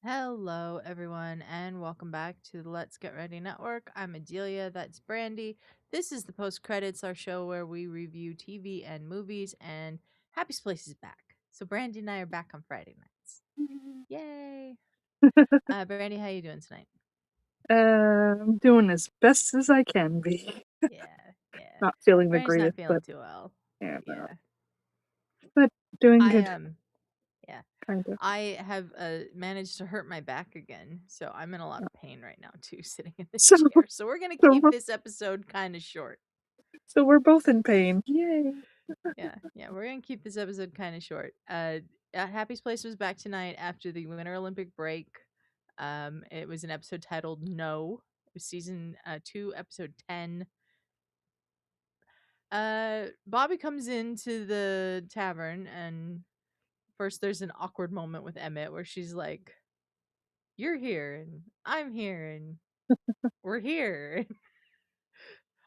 Hello, everyone, and welcome back to the Let's Get Ready Network. I'm Adelia, that's Brandi. This is the post credits, our show where we review TV and movies, and Happy's Place is back. So Brandi and I are back on Friday nights. Yay! Brandi, how you doing tonight? I'm doing as best as I can be. Yeah. Not feeling the Brandi's not greatest, feeling but too well. yeah, no, Yeah. but doing I good, yeah. kind of. I have managed to hurt my back again, so I'm in a lot of pain right now too, sitting in this So, chair. So we're gonna so keep we're, this episode kind of short. so we're both in pain. Yay! Yeah, we're gonna keep this episode kind of short. Happy's Place was back tonight after the Winter Olympic break. It was an episode titled "No." It was season 2, episode 10. Bobbie comes into the tavern, and first there's an awkward moment with Emmett where she's like, "You're here, and I'm here, and we're here."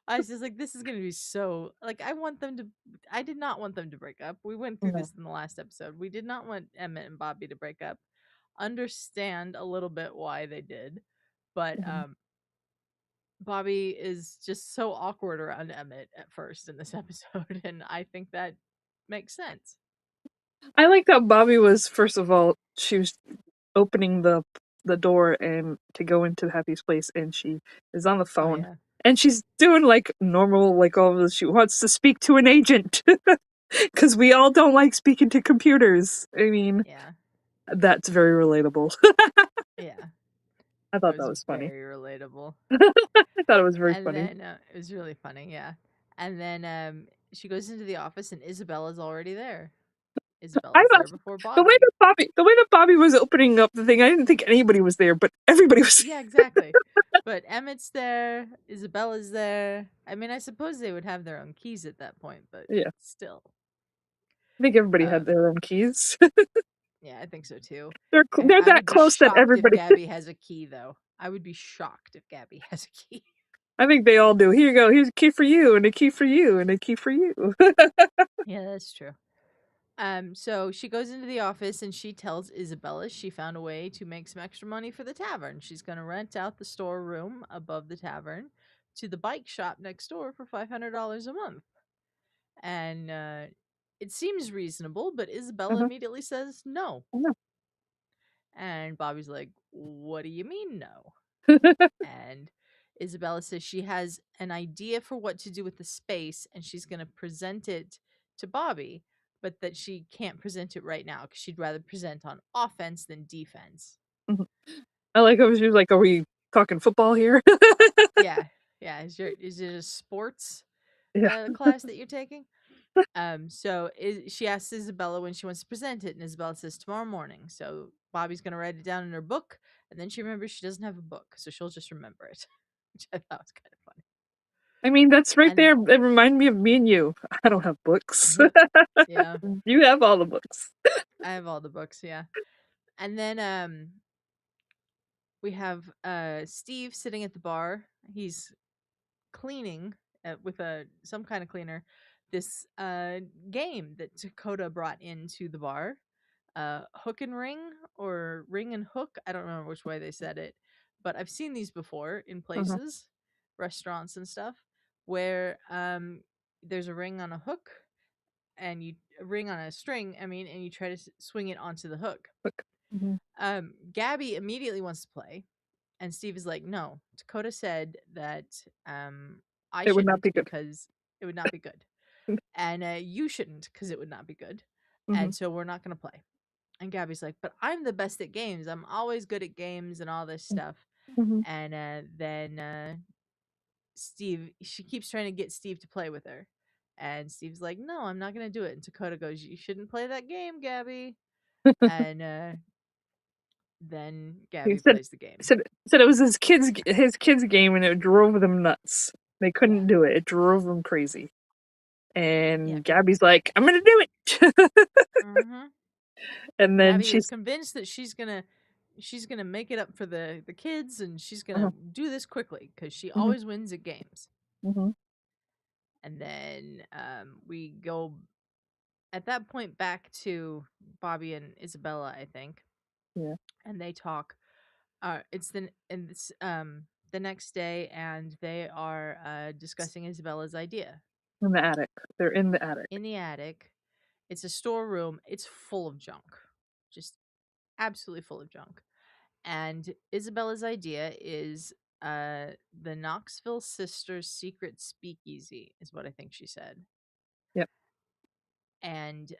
I was just like, this is gonna be so like I did not want them to break up. We went through No. this in the last episode. We did not want Emmett and Bobbie to break up. Understand a little bit why they did. But Mhm. Bobbie is just so awkward around Emmett at first in this episode, and I think that makes sense. I like that Bobbie was, first of all, she was opening the door and to go into Happy's Place, and she is on the Oh phone, yeah. and she's doing like normal, like all of this. She wants to speak to an agent because we all don't like speaking to computers. I mean, Yeah. that's very relatable. Yeah. I It thought that was was funny. very relatable. I thought it was very And funny. then it was really funny, yeah. And then she goes into the office and Isabella's already there. I Isabella's thought there before the Bobbie. the way that Bobbie was opening up the thing, I didn't think anybody was there, but everybody was. Yeah, exactly. But Emmett's there, Isabella's there. I mean, I suppose they would have their own keys at that point, but Yeah, still. I think everybody had Um, their own keys. yeah, I think so too. They're I that would be close that shocked if everybody. Gabby has a key, though. I would be shocked if Gabby has a key. I think they all do. Here you go. Here's a key for you, and a key for you, and a key for you. Yeah, that's true. So she goes into the office and she tells Isabella she found a way to make some extra money for the tavern. She's going to rent out the storeroom above the tavern to the bike shop next door for $500 a month. And it seems reasonable, but Isabella Uh-huh. immediately says no. I know. And Bobbie's like, "What do you mean no?" And Isabella says she has an idea for what to do with the space and she's going to present it to Bobbie, but that she can't present it right now because she'd rather present on offense than defense. Mhm. I like how she was like, "Are we talking football here?" Yeah. Yeah. Is it a sports Yeah. class that you're taking? She asks Isabella when she wants to present it, and Isabella says tomorrow morning. So Bobbie's gonna write it down in her book, and then she remembers she doesn't have a book, so she'll just remember it, which I thought was kind of funny. I mean, that's right there. And It reminded me of me and you. I don't have books. yeah, You have all the books. I have all the books, yeah. And then we have Steve sitting at the bar. He's cleaning with a some kind of cleaner this game that Takoda brought into the bar. Hook and ring or ring and hook. I don't remember which way they said it, but I've seen these before in Uh-huh. places, restaurants and stuff, where there's a ring on a hook and you a ring on a string. I mean, and you try to swing it onto the hook. Book. Mhm. Gabby immediately wants to play, and Steve is like, "No." Dakota said that I It would not shouldn't be good. because it would not be good, and you shouldn't because it would not be good, Hmm. and so we're not going to play. And Gabby's like, "But I'm the best at games. I'm always good at games and all this stuff." Hmm. And then Steve, she keeps trying to get Steve to play with her. And Steve's like, "No, I'm not going to do it." And Dakota goes, "You shouldn't play that game, Gabby." And then He Gabby said, plays the game. said it was his kids game, and it drove them nuts. They Yeah. couldn't do it. It drove them crazy. Yeah. And Gabby's like, "I'm gonna do it," Mm-hmm. and then Gabby is she's. convinced that she's gonna make it up for the kids and she's gonna Uh-huh. do this quickly because she Hmm. always wins at games. Hmm. And then we go at that point back to Bobbie and Isabella, I think. Yeah. and they talk. It's the next day, and they are discussing Isabella's idea In the attic. They're in the attic. in the attic. It's a storeroom. It's full of junk, just absolutely full of junk. And Isabella's idea is the Knoxville Sisters secret speakeasy, is what I think she said. Yep. And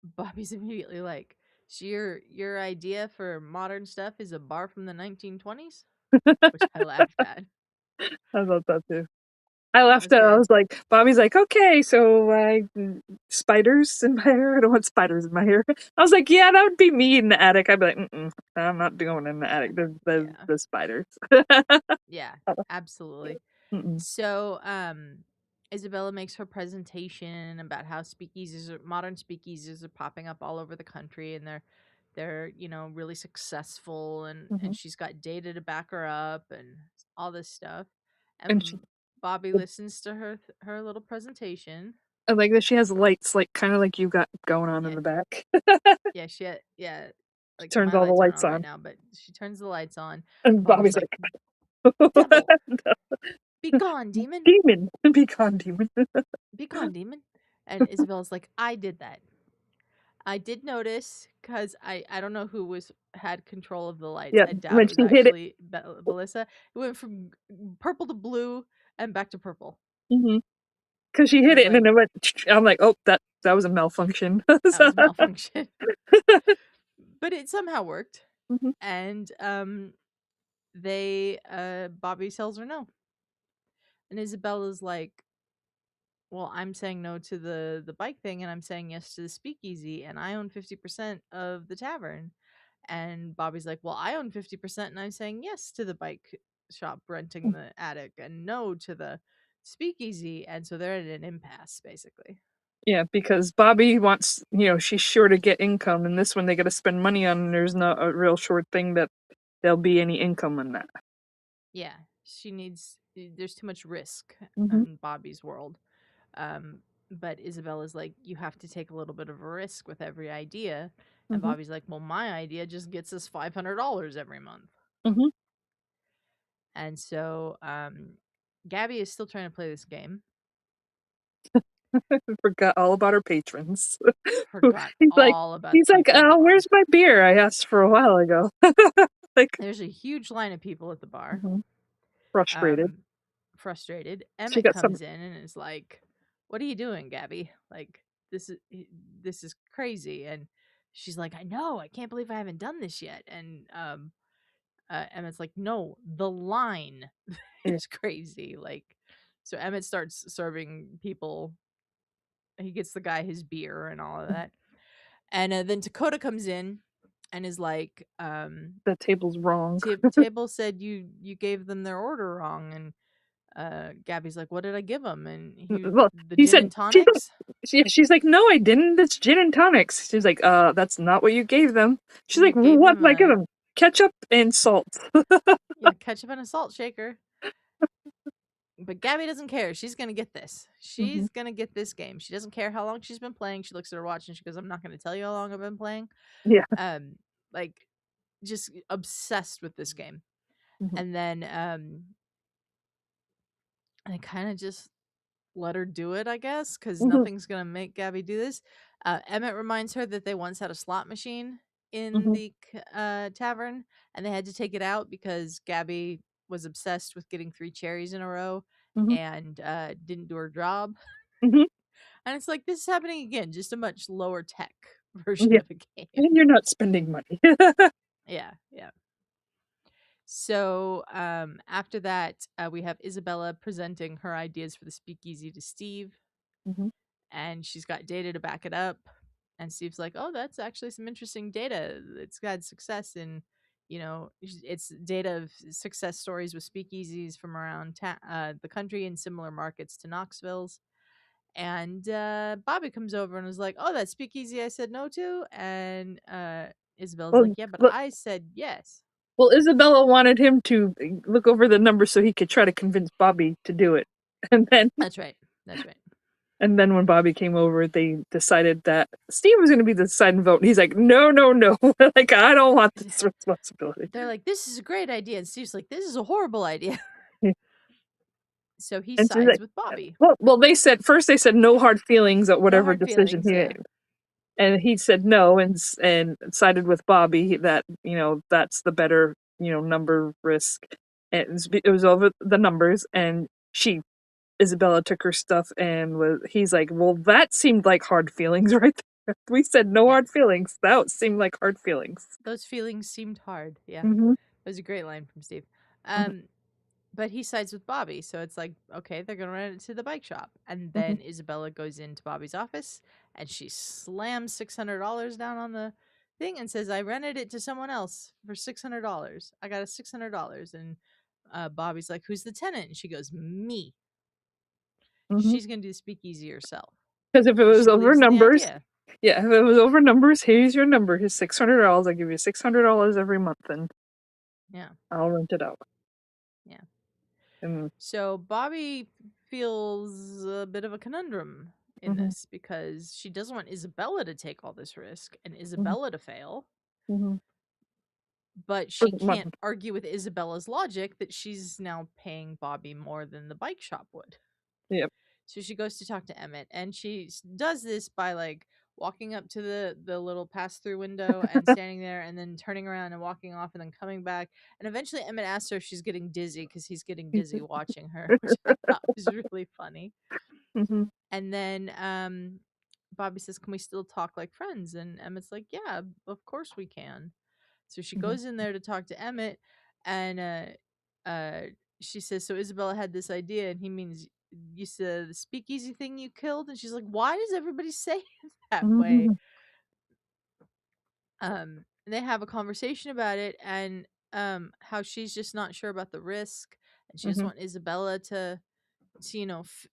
Bobbie's immediately like, so your idea for modern stuff is a bar from the 1920s, which I laughed at. I love that too. I That laughed was at it. I good. was like, Bobbie's like, okay, so spiders in my hair? I don't want spiders in my hair. I was like, yeah, that would be me in the attic. I'd be like, I'm not going in the Yeah, attic. There's yeah, the spiders. yeah, absolutely. Mm-mm. So, Isabella makes her presentation about how modern speakeasies are popping up all over the country, and they're really successful, Mm-hmm. and she's got data to back her up, and all this stuff. And she, And Bobbie listens to her little presentation. I like that she has lights, like kind of like you got going on in Yeah, the back. yeah, yeah. She Like turns my all the lights aren't lights on right on, now, but she turns the lights on. and Bobbie's Bobbie's like, like, "Devil, be gone, demon! demon, be gone, demon. Be gone, demon!" And Isabella's like, "I did that. I did notice because I don't know who had control of the lights. Yeah, I doubt when it was she hit it. actually Melissa. It went from purple to blue and back to purple. Mm-hmm. Because she I hit was it and like, then it went. I'm like, oh, that was a malfunction. that So, was malfunction, but it somehow worked. mhm, And they Bobbie tells her no, and Isabella's like, well, I'm saying no to the bike thing, and I'm saying yes to the speakeasy, and I own 50% of the tavern. And Bobbie's like, well, I own 50%, and I'm saying yes to the bike shop renting the attic, and no to the speakeasy. And so they're at an impasse, basically. yeah, because Bobbie wants, she's sure to get income, and this one they got to spend money on, and there's not a real sure thing that there'll be any income in that. Yeah, there's too much risk Hmm. in Bobbie's world. Um, but Isabella's like, you have to take a little bit of a risk with every idea. And Hmm. Bobbie's like, well, my idea just gets us $500 every month. Hmm. And so Gabby is still trying to play this game. Forgot all about our patrons. Forgot he's like, all about the he's like, people in the where's bar. my beer? I asked for a while ago. Like, There's a huge line of people at the bar. mhm, frustrated. Um, Frustrated. She Emmett got some. comes in and is like, "What are you doing, Gabby? Like this is crazy." And she's like, "I know. I can't believe I haven't done this yet." And Emmett's like, "No, the line Yeah, is crazy." Like, so Emmett starts serving people. He gets the guy his beer and all of that. And then Takoda comes in and is like, the table's wrong. Table said you gave them their order wrong." And Gabby's like, "What did I give them?" And Well, the he gin said and tonics. she's like, no, I didn't. It's gin and tonics. She's like, that's not what you gave them. She's You like, gave what them did I give a them? Ketchup and salt. yeah, ketchup and a salt shaker. But Gabby doesn't care. She's gonna get this. Hmm. She's gonna get this game. She doesn't care how long she's been playing. She looks at her watch and she goes, "I'm not gonna tell you how long I've been playing." Yeah. Um, like just obsessed with this game. Hmm. And then I kind of just let her do it, I guess, because Hmm. nothing's gonna make Gabby do this. Emmett reminds her that they once had a slot machine in Hmm. the tavern, and they had to take it out because Gabby was obsessed with getting 3 cherries in a row Hmm. and didn't do her job. Hmm. And it's like this is happening again, just a much lower tech version Yeah. of a game. And you're not spending money. Yeah, yeah. So after that, we have Isabella presenting her ideas for the speakeasy to Steve, Hmm. and she's got data to back it up. And Steve's like, "Oh, that's actually some interesting data. It's got success in, it's data of success stories with speakeasies from around the country in similar markets to Knoxville's." And Bobbie comes over and is like, "Oh, that speakeasy I said no to." And Isabella's like, Well, "Yeah, but look, I said yes." well, Isabella wanted him to look over the numbers so he could try to convince Bobbie to do it. And then That's right. That's right. And then when Bobbie came over, they decided that Steve was going to be the deciding vote. And he's like, no, no, no. Like, I don't want this responsibility. They're like, "This is a great idea," and Steve's like, "This is a horrible idea." So he And she's sides like, with Bobbie. well, they said, first they said no hard feelings at No whatever hard decision feelings, he yeah. made. And he said no and sided with Bobbie that, that's the better, number risk. And it was over the numbers, and Isabella took her stuff and he's like, well, that seemed like hard feelings right there. We said no Yeah. hard feelings. That seemed like hard feelings. Those feelings seemed hard. Yeah. Mhm. That was a great line from Steve. Mhm. Um, but he sides with Bobbie, so it's like, okay, they're gonna rent it to the bike shop. And Mhm. then Isabella goes into Bobbie's office and she slams $600 down on the thing and says, I rented it to someone else for $600. I got a $600. And Bobbie's like, who's the tenant? And she goes, me. Mhm. She's gonna do the speakeasy herself. Because if it Because was she over believes in the numbers, idea. yeah, if it was over numbers, here's your number. Here's $600. I give you $600 every month, and Yeah. I'll rent it out. Yeah. And So Bobbie feels a bit of a conundrum in mhm. this because she doesn't want Isabella to take all this risk and Mhm. Isabella to fail, Mhm. but For she the can't month. argue with Isabella's logic that she's now paying Bobbie more than the bike shop would. Yep. So she goes to talk to Emmett, and she does this by like walking up to the little pass through window and standing there, and then turning around and walking off, and then coming back. And eventually, Emmett asks her if she's getting dizzy because he's getting dizzy watching her, which I thought was really funny. Mhm. And then Bobbie says, "Can we still talk like friends?" And Emmett's like, "Yeah, of course we can." So she Mhm. goes in there to talk to Emmett, and uh, she says, "So Isabella had this idea, and he means you said the speakeasy thing you killed." And she's like, "Why does everybody say it that way?" Mhm. And they have a conversation about it, and how she's just not sure about the risk, and she doesn't Mhm. want Isabella to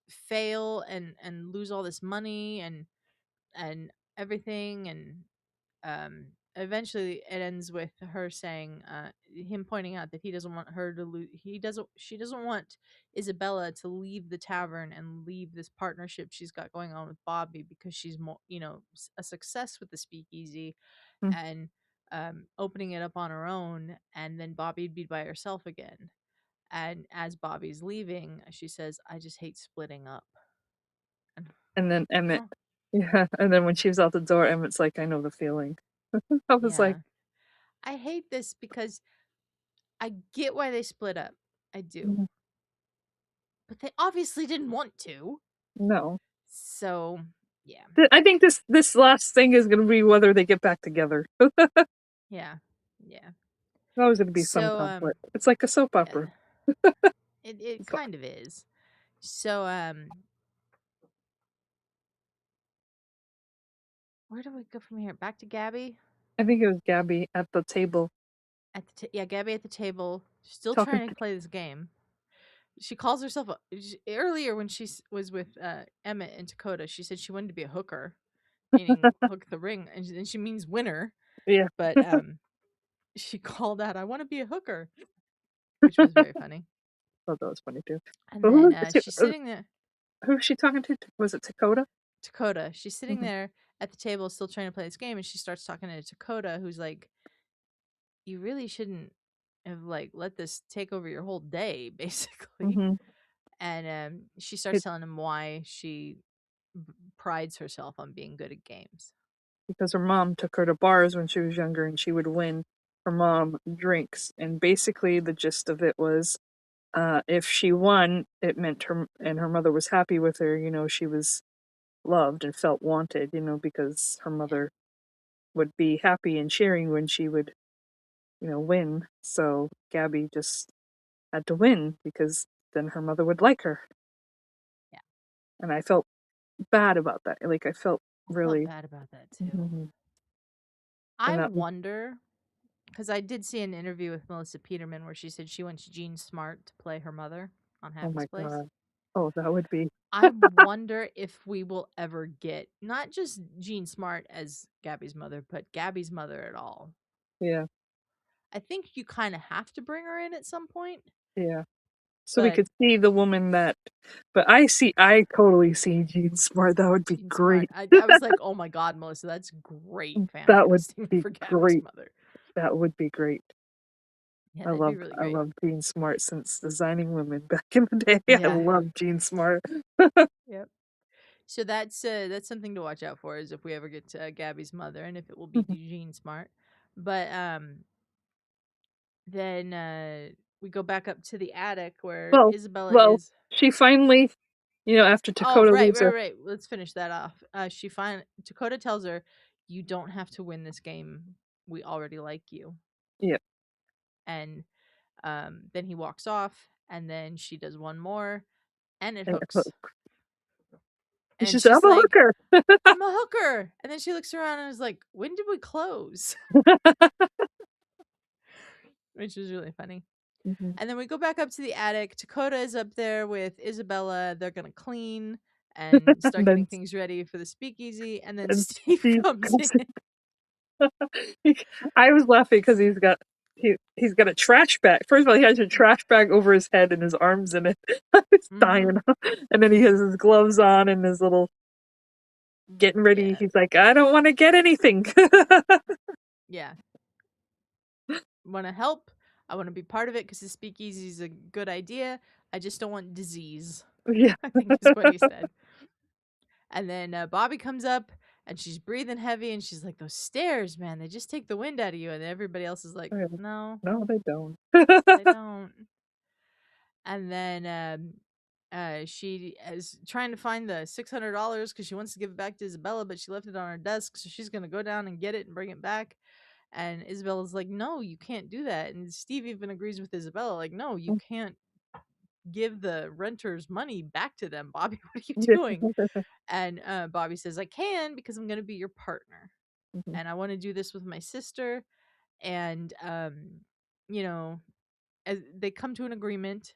fail and lose all this money and everything. And eventually it ends with her saying, him pointing out that he doesn't want her to lose, she doesn't want Isabella to leave the tavern and leave this partnership she's got going on with Bobbie, because she's more, a success with the speakeasy Mhm. and opening it up on her own, and then Bobbie'd be by herself again. And as Bobbie's leaving, she says, I just hate splitting up. And, And then Emmett, huh, yeah, and then when she was out the door, Emmett's like, I know the feeling. I was like, yeah. I hate this because I get why they split up. I do. "Mhm. But they obviously didn't want to. No. So, yeah. I think this last thing is gonna be whether they get back together. Yeah. Yeah. There's always gonna be some So, conflict. It's like a soap yeah, opera. it But kind of is. So, where do we go from here? Back to Gabby I think it was Gabby at the table at the yeah, Gabby at the table, still talking trying to to play this game. She calls herself earlier when she was with Emmett and Takoda. She said she wanted to be a hooker, meaning hook the ring, and she means winner. yeah. But she called out, "I want to be a hooker," which was very funny. Oh, that was funny too. And But who then was she's sitting there, who was she talking to? Was it Takoda? Takoda. She's sitting Mhm. there at the table, still trying to play this game, and she starts talking to Takoda, who's like, "You really shouldn't have like let this take over your whole day, basically." Mhm. And she starts It telling him why she prides herself on being good at games. because her mom took her to bars when she was younger and she would win her mom drinks. And basically the gist of it was if she won, it meant her mother was happy with her, she was loved and felt wanted, because her Yeah, mother would be happy and cheering when she would, win. So Gabby just had to win because then her mother would like her. yeah. And I felt bad about that. Like I felt I felt really bad about that too. mhm. I And that was wonder, because I did see an interview with Melissa Peterman where she said she wants Jean Smart to play her mother on oh Happy's my Place. god. Oh, that would be I wonder if we will ever get not just Jean Smart as Gabby's mother, but Gabby's mother at all. yeah, I think you kind of have to bring her in at some point, yeah. So we But could see the woman that, but I totally see Jean Smart. That would be Gene Smart, great. I was like, "Oh my god, Melissa, that's great fan That would casting be for Gabby's great. mother." That would be great. Yeah, that'd be really I great. love Jean Smart since Designing Women back in the day. I Yeah. love Jean Smart. Yep. So that's something to watch out for is if we ever get to Gabby's mother and if it will be Mhm. Eugene Smart. But then we go back up to the attic where Well, Isabella well, is. she finally, after Oh, Takoda right, leaves right, her. right. Let's finish that off. Takoda tells her, "You don't have to win this game. We already like you." Yeah, And then he walks off, and then she does one more, and it and hooks. she And said, "I'm she's a like, hooker." "I'm a hooker." And then she looks around and is like, "When did we close?" Which was really funny. Mhm. And then we go back up to the attic. Takoda is up there with Isabella. They're gonna clean and And start getting then things ready for the speakeasy. And then and Steve Steve comes in. comes He- I was laughing because he's got a trash bag. First of all, he has a trash bag over his head and his arms in it. I was Mm-hmm. dying. And then he has his gloves on and his little getting ready. Yeah, He's like, I don't want to get anything. yeah. Want to help? I want to be part of it because the speakeasy is a good idea. I just don't want disease. Yeah. I think is what he said. And then Bobbie comes up and she's breathing heavy and she's like, "Those stairs, man, they just take the wind out of you." And everybody else is like, "No, No, they don't. they don't." And then she is trying to find the $600 because she wants to give it back to Isabella, but she left it on her desk, so she's gonna go down and get it and bring it back. And Isabella's like, "No, you can't do that." And Steve even agrees with Isabella, like, "No, you can't give the renters money back to them, Bobbie. What are you Yeah. doing?" And Bobbie says, "I can because I'm gonna be your partner, Mhm. and I want to do this with my sister." And you know, as they come to an agreement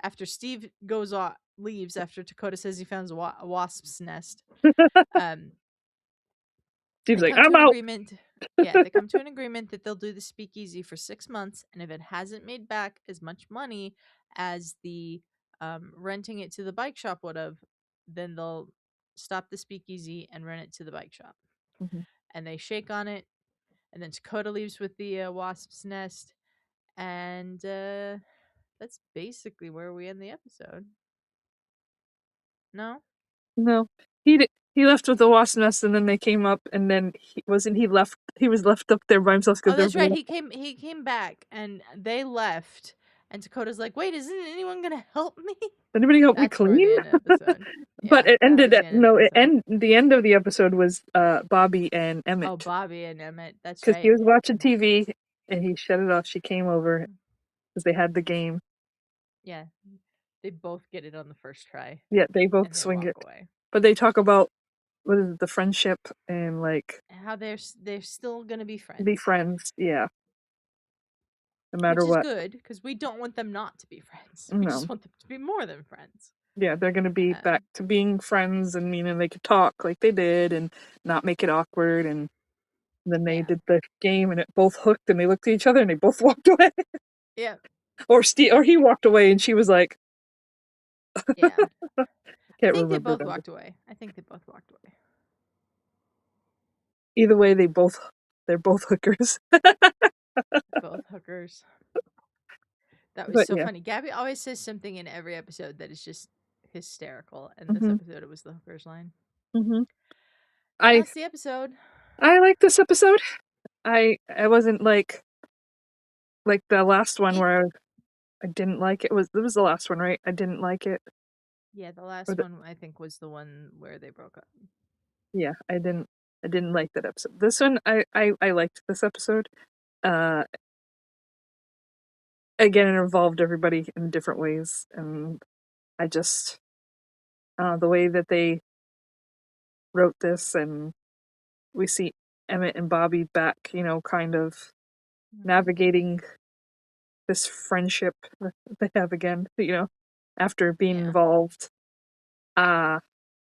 after Steve goes off leaves after Takoda says he found a wasp's nest. Um, Steve's they like, come to I'm an out. agreement. Yeah, they come to an agreement that they'll do the speakeasy for 6 months, and if it hasn't made back as much money as the renting it to the bike shop would have, then they'll stop the speakeasy and rent it to the bike shop. Mhm. And they shake on it, and then Takoda leaves with the wasp's nest, and that's basically where we end the episode. No? No, he left with the wasp nest, and then they came up, and then he left. He was left up there by himself Oh, because that's right. everybody. He came back and they left. And Takoda's like, "Wait, isn't anyone gonna help me?" Anybody help me That's where clean? the end of the episode. But Yeah, it that ended was at the end of the no. It episode. end the end of the episode was Bobbie and Oh, Emmett Bobbie and Emmett. That's because he right. was watching TV and he shut it off. She came over because they had the game. Yeah, they both get it on the first try, Yeah, they both and they swing walk it. away. But they talk about what is it, the friendship and like And how they're still gonna be be friends, friends. Yeah, no which matter is what. good because we don't want them not to be friends. We just No. want them to be more than friends. Yeah, they're gonna be back Um, to being friends and meaning they could talk like they did and not make it awkward and then they yeah, did the game and it both hooked and they looked at each other and they both walked away. yeah, Or he walked away and she was like, yeah. I can't think they remember both them. walked away. I think they both walked away. Either way, they're both hookers. Both hookers. That was But so yeah. funny. Gabby always says something in every episode that is just hysterical. And this hmm episode, it was the hookers line. hmm And I that's the episode. I like this episode. I wasn't like the last one It, where I didn't like it. It was the last one, right? I didn't like it. yeah, the Or last the one I think was the one where they broke up. Yeah, I didn't like that episode. This one I liked this episode. Uh Again, it involved everybody in different ways and I just the way that they wrote this and we see Emmett and Bobbie back, kind of Hmm. navigating this friendship that they have again, after being Yeah. involved. Uh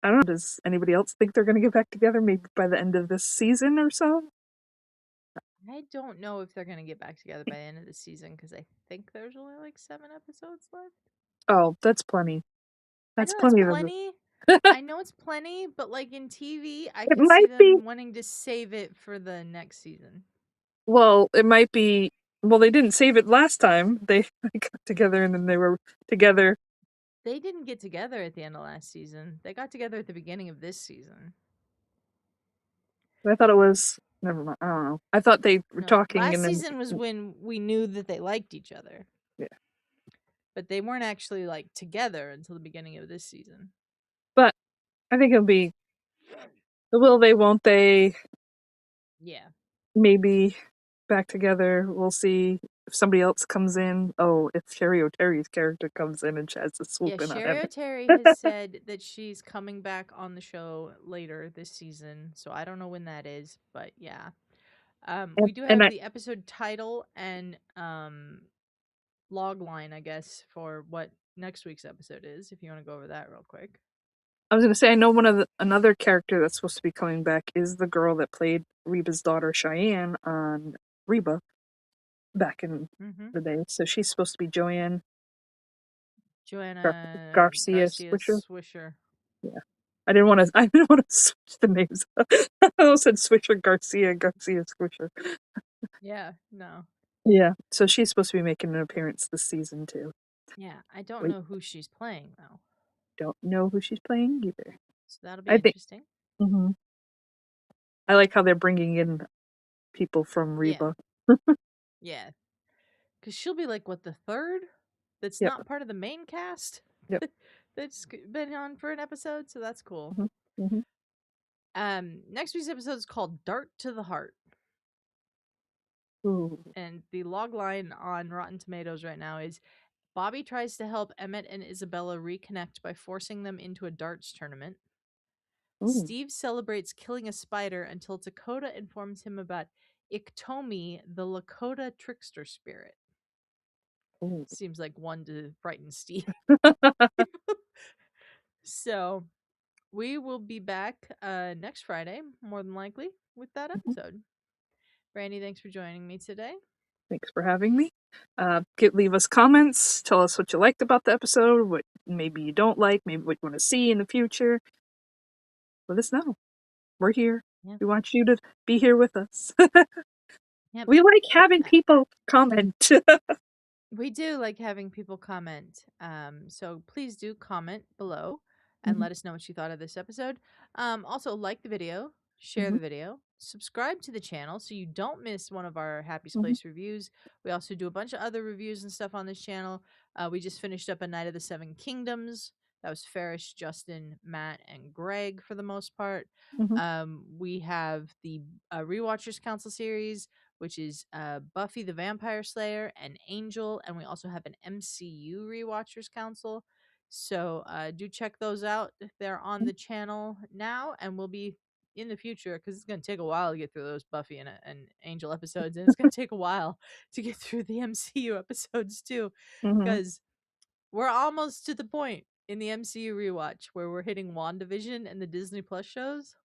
I don't know, does anybody else think they're gonna get back together maybe by the end of this season or so? I don't know if they're going to get back together by the end of the season because I think there's only like 7 episodes left. Oh, that's plenty. I That's know it's plenty of it. plenty. I know it's plenty, but like in TV, I It could see might be. them wanting to save it for the next season. Well, it might be. Well, they didn't save it last time. They got together and then they were together. They didn't get together at the end of last season. They got together at the beginning of this season. I thought it was. Never mind. I don't know. I thought they were No, talking last and then. season was when we knew that they liked each other, Yeah. but they weren't actually like together until the beginning of this season. But I think it'll be. Will they? Won't they? Yeah. Maybe back together. We'll see if somebody else comes in. Oh, if Sherry O'Terry's character comes in and she has to Yeah, swoop in on Sherry him. O'Terry has said that she's coming back on the show later this season, so I don't know when that is, but yeah. We do And have the episode title and log line, I guess, for what next week's episode is, if you want to go over that real quick. I was gonna say I know another character that's supposed to be coming back is the girl that played Reba's daughter Cheyenne on Reba back in Mm-hmm. the day. So she's supposed to be Joanne Joanna Garcia Garcia Swisher. Swisher. Yeah, I didn't want to. I didn't want to switch the names. I almost said Swisher Garcia Swisher. Yeah, no. Yeah, so she's supposed to be making an appearance this season too. Yeah, I don't We know who she's playing though. don't know who she's playing either. So that'll be I think. interesting. hmm I like how they're bringing in people from Yeah. Reba. Yeah. Cuz she'll be like what, the third that's Yep. not part of the main cast Yep. that's been on for an episode, so that's cool. hmm hmm Next week's episode is called Dart to the Heart. Ooh. And the log line on Rotten Tomatoes right now is Bobbie tries to help Emmett and Isabella reconnect by forcing them into a darts tournament. Ooh. Steve celebrates killing a spider until Takoda informs him about Iktomi, the Lakota trickster spirit. Ooh. Seems like one to frighten Steve. So we will be back next Friday, more than likely, with that Mhm. episode. Brandy, thanks for joining me today. Thanks for having me. Leave us comments. Tell us what you liked about the episode, what maybe you don't like, maybe what you want to see in the future. Let us know. We're here. Yeah. We want you to be here with us. Yep. We like having Uh, people comment. We do like having people comment. So please do comment below and Mhm, let us know what you thought of this episode. Also, like the video, share mhm, the video, subscribe to the channel so you don't miss one of our Happy's mhm, Place reviews. We also do a bunch of other reviews and stuff on this channel. We just finished up A Night of the Seven Kingdoms. That was Ferris, Justin, Matt, and Greg for the most part. mhm, We have the Rewatchers Council series, which is Buffy the Vampire Slayer and Angel, and we also have an MCU Rewatchers Council. So do check those out if they're on the channel now, and we'll be in the future because it's going to take a while to get through those Buffy and Angel episodes, and it's going to take a while to get through the MCU episodes too, mhm. because we're almost to the point in the MCU rewatch where we're hitting WandaVision and the Disney Plus shows.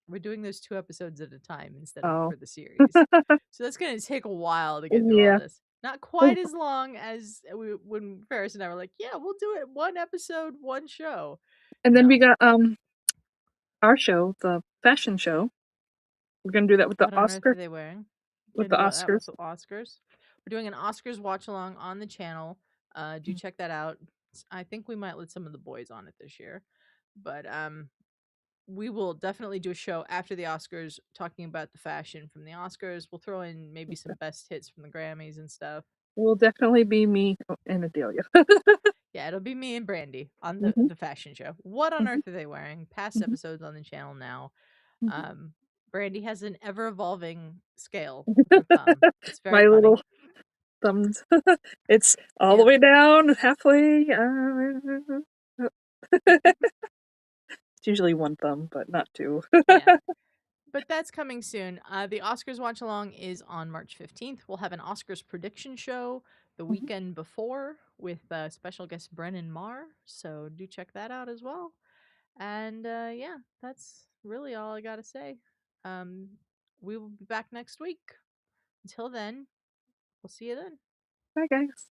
We're doing those 2 episodes at a time instead of Oh, for the series. So that's gonna take a while to get through all yeah. this. Not Oh, quite as long as when Ferris and I were like, "Yeah, we'll do it 1 episode, 1 show." and then we No. got our show, the fashion show. We're gonna do that What on earth are they wearing? With Gonna the do that with Oscars. the Oscars. We're doing an Oscars watch along on the channel. Do check that out. I think we might let some of the boys on it this year. But we will definitely do a show after the Oscars talking about the fashion from the Oscars. We'll throw in maybe some best hits from the Grammys and stuff. It will definitely be me and Adelia. Yeah, it'll be me and Brandy on the Mhm, the fashion show. What on mhm, earth are they wearing? Past mhm, episodes on the channel now. mhm. Um, Brandy has an ever evolving scale with her thumb. It's very My funny. little thumbs. It's all the Yep. way down, halfway. It's usually one thumb, but not two. Yeah. But that's coming soon. The Oscars watch along is on March 15th. We'll have an Oscars prediction show the Mhm. weekend before with special guest Brennan Marr. So do check that out as well. And yeah, that's really all I got to say. Um, we will be back next week. Until then, we'll see you then. Bye, guys.